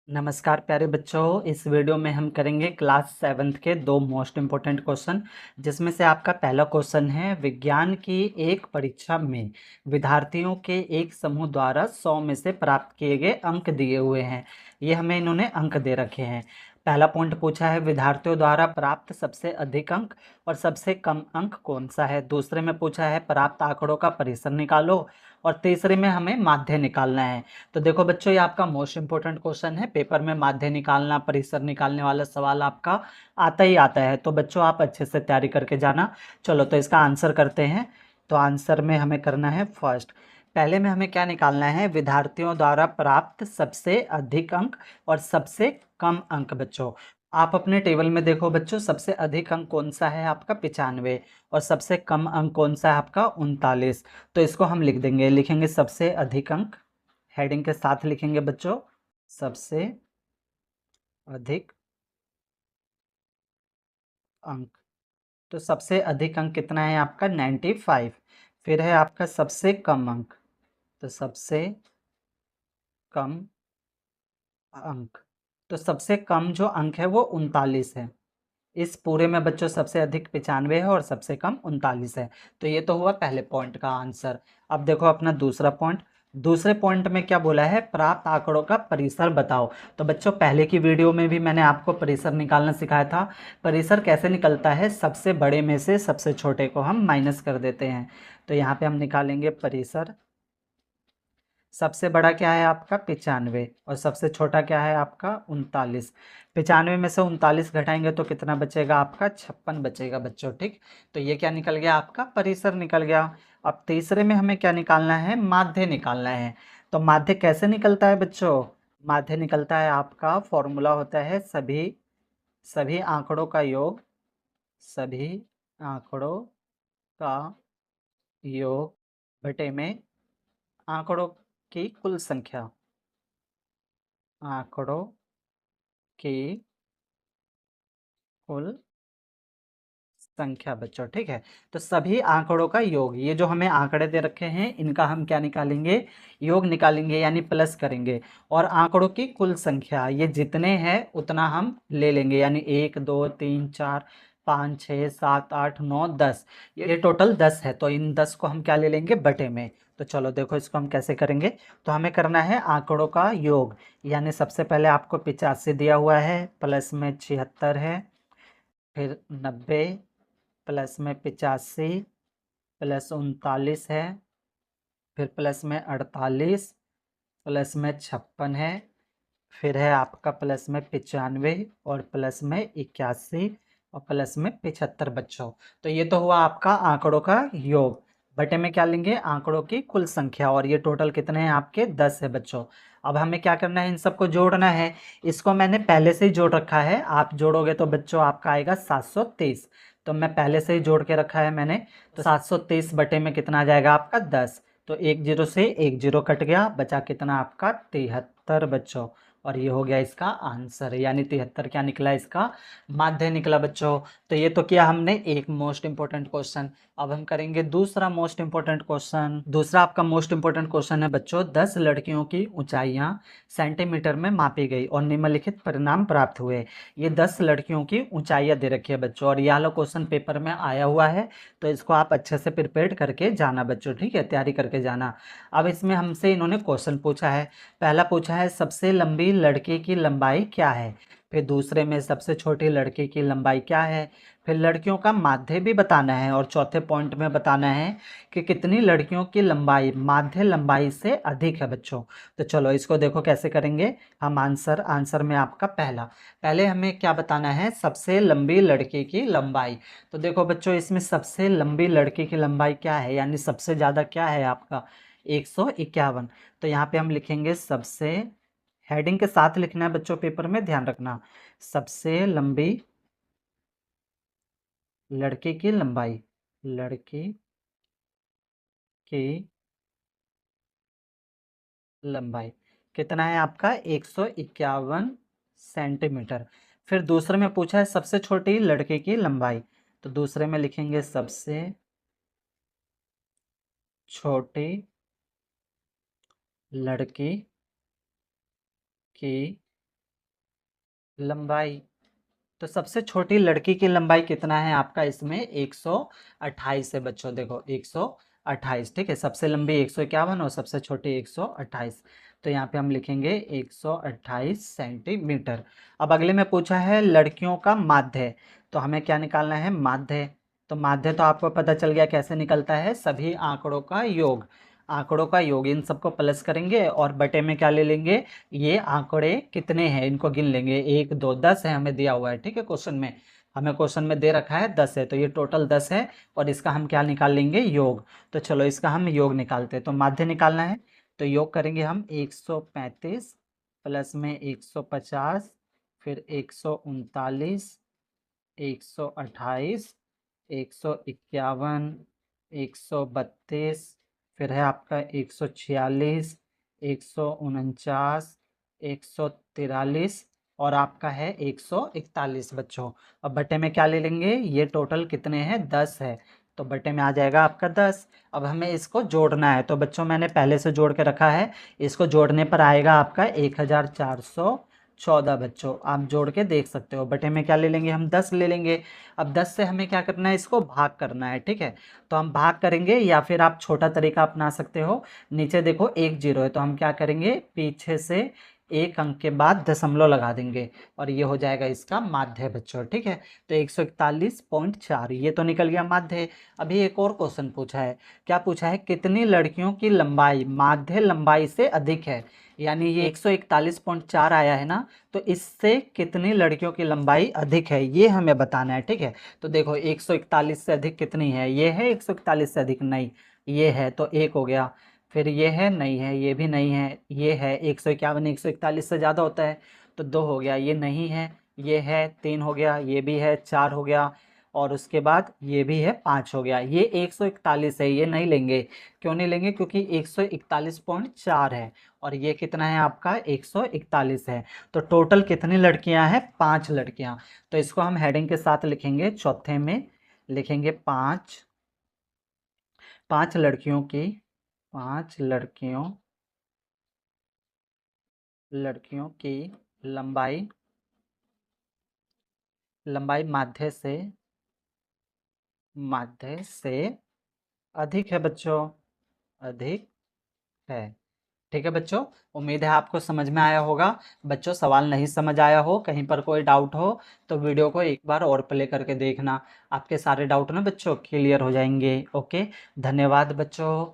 नमस्कार प्यारे बच्चों। इस वीडियो में हम करेंगे क्लास 7th के दो मोस्ट इम्पोर्टेंट क्वेश्चन, जिसमें से आपका पहला क्वेश्चन है विज्ञान की एक परीक्षा में विद्यार्थियों के एक समूह द्वारा 100 में से प्राप्त किए गए अंक दिए हुए हैं। ये हमें इन्होंने अंक दे रखे हैं। पहला पॉइंट पूछा है विद्यार्थियों द्वारा प्राप्त सबसे अधिक अंक और सबसे कम अंक कौन सा है। दूसरे में पूछा है प्राप्त आंकड़ों का परिसर निकालो, और तीसरे में हमें माध्य निकालना है। तो देखो बच्चों, ये आपका मोस्ट इंपोर्टेंट क्वेश्चन है। पेपर में माध्य निकालना, परिसर निकालने वाला सवाल आपका आता ही आता है, तो बच्चों आप अच्छे से तैयारी करके जाना। चलो तो इसका आंसर करते हैं। तो आंसर में हमें करना है फर्स्ट, पहले में हमें क्या निकालना है, विद्यार्थियों द्वारा प्राप्त सबसे अधिक अंक और सबसे कम अंक। बच्चों आप अपने टेबल में देखो बच्चों, सबसे अधिक अंक कौन सा है आपका 95, और सबसे कम अंक कौन सा है आपका 39। तो इसको हम लिख देंगे, लिखेंगे सबसे अधिक अंक, हेडिंग के साथ लिखेंगे बच्चों सबसे अधिक अंक। तो सबसे अधिक अंक कितना है आपका 95। फिर है आपका सबसे कम अंक, तो सबसे कम अंक, तो सबसे कम जो अंक है वो 39 है। इस पूरे में बच्चों सबसे अधिक 95 है और सबसे कम 39 है। तो ये तो हुआ पहले पॉइंट का आंसर। अब देखो अपना दूसरा पॉइंट। दूसरे पॉइंट में क्या बोला है, प्राप्त आंकड़ों का परिसर बताओ। तो बच्चों पहले की वीडियो में भी मैंने आपको परिसर निकालना सिखाया था। परिसर कैसे निकलता है, सबसे बड़े में से सबसे छोटे को हम माइनस कर देते हैं। तो यहाँ पे हम निकालेंगे परिसर। सबसे बड़ा क्या है आपका 95, और सबसे छोटा क्या है आपका 39। 95 में से 39 घटाएंगे तो कितना बचेगा आपका 56 बचेगा बच्चों। ठीक, तो ये क्या निकल गया आपका परिसर निकल गया। अब तीसरे में हमें क्या निकालना है, माध्य निकालना है। तो माध्य कैसे निकलता है बच्चों, माध्य निकलता है आपका फॉर्मूला होता है सभी सभी आंकड़ों का योग, सभी आंकड़ों का योग बटे में आंकड़ों की कुल संख्या, आंकड़ों की कुल संख्या बच्चों। ठीक है, तो सभी आंकड़ों का योग, ये जो हमें आंकड़े दे रखे हैं इनका हम क्या निकालेंगे, योग निकालेंगे, यानी प्लस करेंगे। और आंकड़ों की कुल संख्या, ये जितने हैं उतना हम ले लेंगे, यानी 1 2 3 4 5 6 7 8 9 10, ये टोटल 10 है। तो इन 10 को हम क्या ले लेंगे, बटे में। तो चलो देखो इसको हम कैसे करेंगे। तो हमें करना है आंकड़ों का योग, यानी सबसे पहले आपको 85 दिया हुआ है, प्लस में 76 है, फिर 90, प्लस में 85, प्लस 39 है, फिर प्लस में 48, प्लस में 56 है, फिर है आपका प्लस में 95, और प्लस में 81, और प्लस में 75 बच्चों। तो ये तो हुआ आपका आंकड़ों का योग। बटे में क्या लेंगे, आंकड़ों की कुल संख्या, और ये टोटल कितने हैं आपके 10 है बच्चों। अब हमें क्या करना है, इन सबको जोड़ना है। इसको मैंने पहले से ही जोड़ रखा है, आप जोड़ोगे तो बच्चों आपका आएगा 723। तो मैं पहले से ही जोड़ के रखा है मैंने। तो 723 बटे में कितना आ जाएगा आपका 10। तो एक जीरो से एक जीरो कट गया, बचा कितना आपका 73 बच्चों। और ये हो गया इसका आंसर, यानी 73 क्या निकला, इसका माध्य निकला बच्चों। तो ये तो किया हमने एक मोस्ट इंपोर्टेंट क्वेश्चन। अब हम करेंगे दूसरा मोस्ट इंपोर्टेंट क्वेश्चन। दूसरा आपका मोस्ट इंपोर्टेंट क्वेश्चन है बच्चों, 10 लड़कियों की ऊंचाइयां सेंटीमीटर में मापी गई और निम्नलिखित परिणाम प्राप्त हुए। ये 10 लड़कियों की ऊंचाइयां दे रखी है बच्चों, और यह वाला क्वेश्चन पेपर में आया हुआ है। तो इसको आप अच्छे से प्रिपेयर करके जाना बच्चों, ठीक है, तैयारी करके जाना। अब इसमें हमसे इन्होंने क्वेश्चन पूछा है। पहला पूछा है सबसे लंबी लड़की की लंबाई क्या है, फिर दूसरे में सबसे छोटी लड़की की लंबाई क्या है, फिर लड़कियों का माध्य भी बताना है, और चौथे पॉइंट में बताना है कि कितनी लड़कियों की लंबाई माध्य लंबाई से अधिक है बच्चों। तो चलो इसको देखो कैसे करेंगे हम। आंसर में आपका पहले हमें क्या बताना है, सबसे लंबी लड़की की लंबाई। तो देखो बच्चों, इसमें सबसे लंबी लड़की की लंबाई क्या है, यानी सबसे ज़्यादा क्या है आपका 151। तो यहाँ पे हम लिखेंगे सबसे, हेडिंग के साथ लिखना है बच्चों, पेपर में ध्यान रखना, सबसे लंबी लड़की की लंबाई, लड़की की लंबाई कितना है आपका 151 सेंटीमीटर। फिर दूसरे में पूछा है सबसे छोटी लड़की की लंबाई। तो दूसरे में लिखेंगे सबसे छोटी लड़की की लंबाई, तो सबसे छोटी लड़की की लंबाई कितना है आपका इसमें 128 है बच्चों। देखो 128, ठीक है, सबसे लंबी 151 और सबसे छोटी 128। तो यहाँ पे हम लिखेंगे 128 सेंटीमीटर। अब अगले में पूछा है लड़कियों का माध्य, तो हमें क्या निकालना है, माध्य। तो माध्य तो आपको पता चल गया कैसे निकलता है, सभी आंकड़ों का योग। आंकड़ों का योग, इन सबको प्लस करेंगे और बटे में क्या ले लेंगे, ये आंकड़े कितने हैं इनको गिन लेंगे। 1 2 10 है हमें दिया हुआ है, ठीक है, क्वेश्चन में हमें क्वेश्चन में दे रखा है 10 है, तो ये टोटल 10 है और इसका हम क्या निकाल लेंगे, योग। तो चलो इसका हम योग निकालते हैं। तो माध्य निकालना है तो योग करेंगे हम 135 प्लस में 150, फिर 139, 128, 151, 132, फिर है आपका 146, 149, 143 और आपका है 141 बच्चों। अब बटे में क्या ले लेंगे, ये टोटल कितने हैं, 10 है, तो बटे में आ जाएगा आपका 10। अब हमें इसको जोड़ना है, तो बच्चों मैंने पहले से जोड़ के रखा है, इसको जोड़ने पर आएगा आपका 1414 बच्चों। आप जोड़ के देख सकते हो। बटे में क्या ले लेंगे, हम 10 ले लेंगे। अब 10 से हमें क्या करना है, इसको भाग करना है, ठीक है। तो हम भाग करेंगे या फिर आप छोटा तरीका अपना सकते हो। नीचे देखो 1 0 है, तो हम क्या करेंगे, पीछे से एक अंक के बाद दशमलव लगा देंगे और ये हो जाएगा इसका माध्य बच्चों, ठीक है। तो 141.4 ये तो निकल गया माध्य। अभी एक और क्वेश्चन पूछा है, क्या पूछा है, कितनी लड़कियों की लंबाई माध्य लंबाई से अधिक है। यानी ये 141.4 आया है ना, तो इससे कितनी लड़कियों की लंबाई अधिक है ये हमें बताना है, ठीक है। तो देखो 141 से अधिक कितनी है, ये है 141 से अधिक, नहीं ये है, तो एक हो गया। फिर ये है, नहीं है, ये भी नहीं है, ये है 151 141 से ज़्यादा होता है, तो 2 हो गया, ये नहीं है, ये है 3 हो गया, ये भी है 4 हो गया और उसके बाद ये भी है 5 हो गया। ये 141 है, ये नहीं लेंगे। क्यों नहीं लेंगे, क्योंकि 141.4 है और ये कितना है आपका 141 है। तो टोटल कितनी लड़कियां हैं, 5 लड़कियां। तो इसको हम हेडिंग के साथ लिखेंगे, चौथे में लिखेंगे 5, 5 लड़कियों की, 5 लड़कियों की लंबाई, लंबाई माध्य से अधिक है बच्चों, अधिक है। ठीक है बच्चों, उम्मीद है आपको समझ में आया होगा। बच्चों सवाल नहीं समझ आया हो, कहीं पर कोई डाउट हो तो वीडियो को एक बार और प्ले करके देखना, आपके सारे डाउट ना बच्चों क्लियर हो जाएंगे। ओके, धन्यवाद बच्चों।